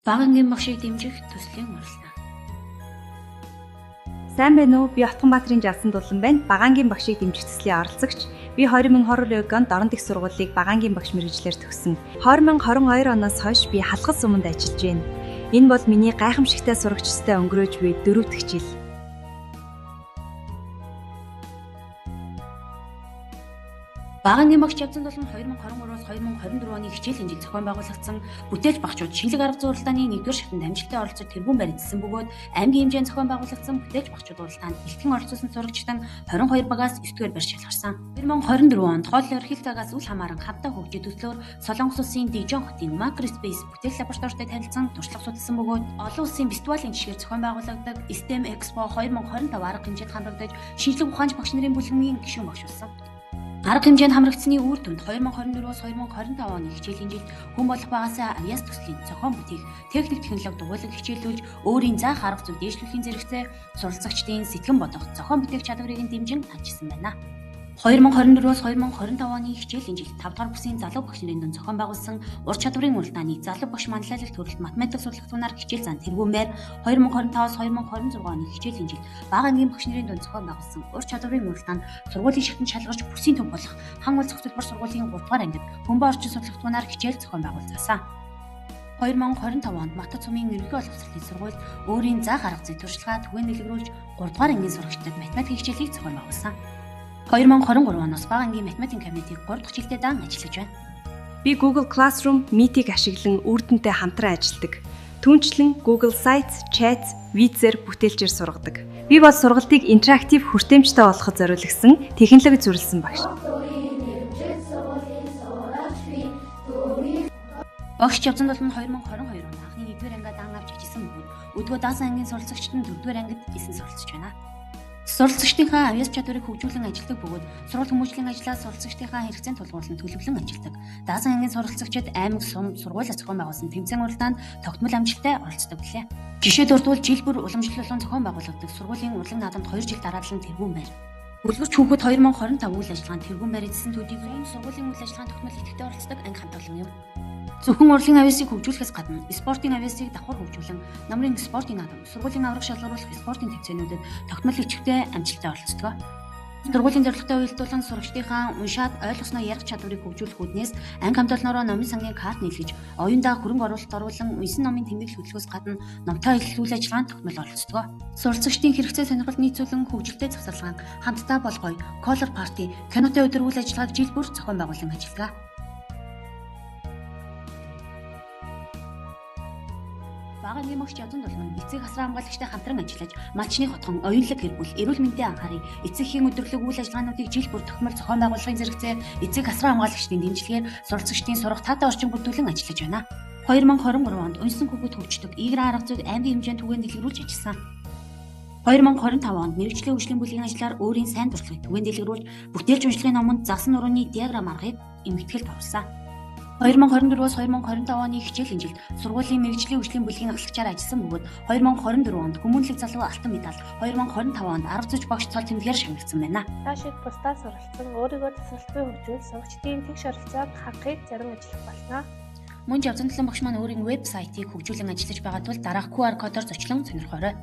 Багангийн багшийг дэмжих төслийн уралдаан. Сайн байна уу? Би Отгонбаатарын Жалсан Дулан байна. Багангийн багшийг дэмжих төслийн оролцогч. Би 2022 онд орон дэх сургуулийг Багангийн багш мэргэжлэр төгсөн. 2022 оноос хойш би халхас суманд ажиллаж байна. Энэ бол миний гайхамшигтай сурагчтай өнгөрөөж буй 4 дахь жил. Багангийн багш Жалсан Дулан 2023-аас 2024 оны хичээлийн жил зохион байгуулагдсан бүтээлч багшууд шинжлэх арга зүйн уралдааны 1-р шатанд амжилттай оролцож тэргүүн барь эзэлсэн бөгөөд аймгийн хэмжээнд зохион байгуулагдсан бүтээлч багшууд уралдаанд элтгэн оролцуулсан сурагчдын 22 багаас 9-р барь шалгарсан. 2024 онд хоол эрхлэх цагаас үл хамааран хамтаа хөгжиж төслөөр Солонгос улсын Дижон хотын Макросpace бүтээл лабораторитой танилцсан туршлага судалсан бөгөөд олон улсын фестивалийн жишгээр зохион байгуулагддаг STEM Expo 2025 арга хэмжээнд хамрагдаж шинжлэх ухаанч багш нарын бүлгийн гишүүн багш болсон. Арга хэмжээнд хамрагдсны үр дүнд 2024-өөс 2025 оны хичээлийн жилд хүн болох багасаа авиас төслийн зохион бүтээх, техник технологи дугуйлаг хичээлүүлж өөрийн заах арга зүй дэвшлэхийн зэрэгцээ суралцагчдын сэтгэн бодох, зохион бүтээх чадварыг дэмжин ажилласан байна. 2024-өөс 2025 оны хичээлийн жилд 5 дахь курсын залуу багш нарын дунд зохион байгуулсан ур чадварын уралдааны залуу багш манлайлал төрөлт математик сурлагтунаар хичээл зан тэргүүн байр 2025-аас 2026 оны хичээлийн жилд Багангийн багш нарын дунд зохион байгуулсан ур чадварын уралдаанд сургуулийн шатанд шалгарч бүсийн төв болох хан улс зөвлбөр сургуулийн 3 дугаар ангид хөнбө орчин сурлагтунаар хичээл зохион байгуулсан. 2025 онд Матад сумын ерөнхий боловсролын сургуульд өөрийн заах арга зүй туршлагаа түгээн дэлгэрүүлж 3 дугаар ангийн сурагчдад математик хичээлийг зохион байгуулсан. 2023 оноос Багангийн математик кабинетийг 3 дахь жилдээ даан ажиллаж байна. Би Google Classroom Meet-ийг ашиглан үрдэнтэй хамтран ажилладаг. Түүнчлэн Google Sites, Chats, Visor бүтээлчээр сургадаг. Би бол сургалтыг интерактив хүртээмжтэй болгоход зориулсан технологи зөвлөсөн багш. Багш Жалсан Дулан 2022 онд анхны 1-р ангид дан авч ажилласан бөгөөд өдгөө даасан ангийн суралцагчид нь 4-р ангид хэлсэн суралцж байна. Суралцагчдынхаа авьяас чадварыг хөгжүүлэн ажилладаг бөгөөд сургууль хүмүүжлийн ажлаа суралцагчдынхаа хэрэгцээнд тулгуурлан төлөвлөн ажилладаг. Даасан ангийн суралцагчид аймаг сум сургуулиас зохион байгуулсан тэмцээн уралдаанд тогтмол амжилттай оролцдог билээ. Жишээ дурдвал жил бүр уламжлалын зохион байгуулагддаг сургуулийн урлаг наадамд 2 жил дараалан тэргүүн байр. Үлгэрч хүүхэд 2025 үйл ажиллагаанд тэргүүн байр эзэлсэн төдийгүй сургуулийн үйл ажиллагаанд тогтмол идэвхтэй оролцдог анги хамт олон юм. Зөвхөн урлагийн авьяасыг хөгжүүлэхээс гадна спортын авьяасыг давхар хөгжүүлэн намрын спортын наадам, сургуулийн аврах шалгаруулах спортын тэмцээнүүдэд тогтмол ичвтэй амжилттай оролцдог. Сургуулийн зорилготой уялдуулан сурагчдынхаа уншаад ойлгосноо ярих чадварыг хөгжүүлэх үүднээс анги хамт олноороо номын сангийн карт нийлгэж, оюундаа хөрөнгө оруулалт оруулан унсан номын тэмдэглэл хөтлөхөөс гадна номтой аялал үйл ажиллагаанд тогтмол оролцдог. Суралцагчдын хэрэгцээ сонирхол нийцүүлэн хөгжилтэй завсарлага, хамтдаа болгоё, color party, кинотой өдөр үйл ажиллагааг жил бүр зохион байгуулан ажилладаг. Багангийн багш Жалсан Дулан эцэг хасраа хамгаалагчтай хамтран ажиллаж, малчны хотгон, оюунлаг гэр бүл, эрүүл мэндийн анхаарыг, эцэгхийн өдөрлөг үйл ажиллагаануудыг жил бүр тогтмол зохион байгуулахын зэрэгцээ эцэг хасраа хамгаалагчдын дэмжлэгээр суралцагчдын сурах таатай орчин бүрдүүлэн ажиллаж байна. 2023 онд унсан хүүхэд хөгждөг игрэн арга зүйг аймгийн хэмжээнд түгээн дэлгэрүүлж ажилласан. 2025 онд мэргэжлийн хөгжлийн бүлгийн ажлаар өөрийн сайн туршлагыг түгээн дэлгэрүүлж, бүтээлч уншлагын номонд загсан нурууны диаграм аргыг эмгэтгэлд оруулсан. 2024-өөс 2025 оны хичээлийн жилд сургуулийн мэргэжлийн хөгжлийн бүлгийн ахлагчаар ажилласан бөгөөд 2024 онд хүмүүнлэг залуу алтан медаль, 2025 онд арга зүйч багш цол тэмдгээр шагнагдсан байна. Таашид бусдаас суралцсан өөрийгөө тасралтгүй хөгжүүл сурагчдын тэгш оролцоог хангахыг зарим ажиллах болно. Мөн Жалсан Дулан багш маань өөрийн веб сайтыг хөгжүүлэн ажиллаж байгаа тул дараах QR кодоор зочлон сонирхоорой.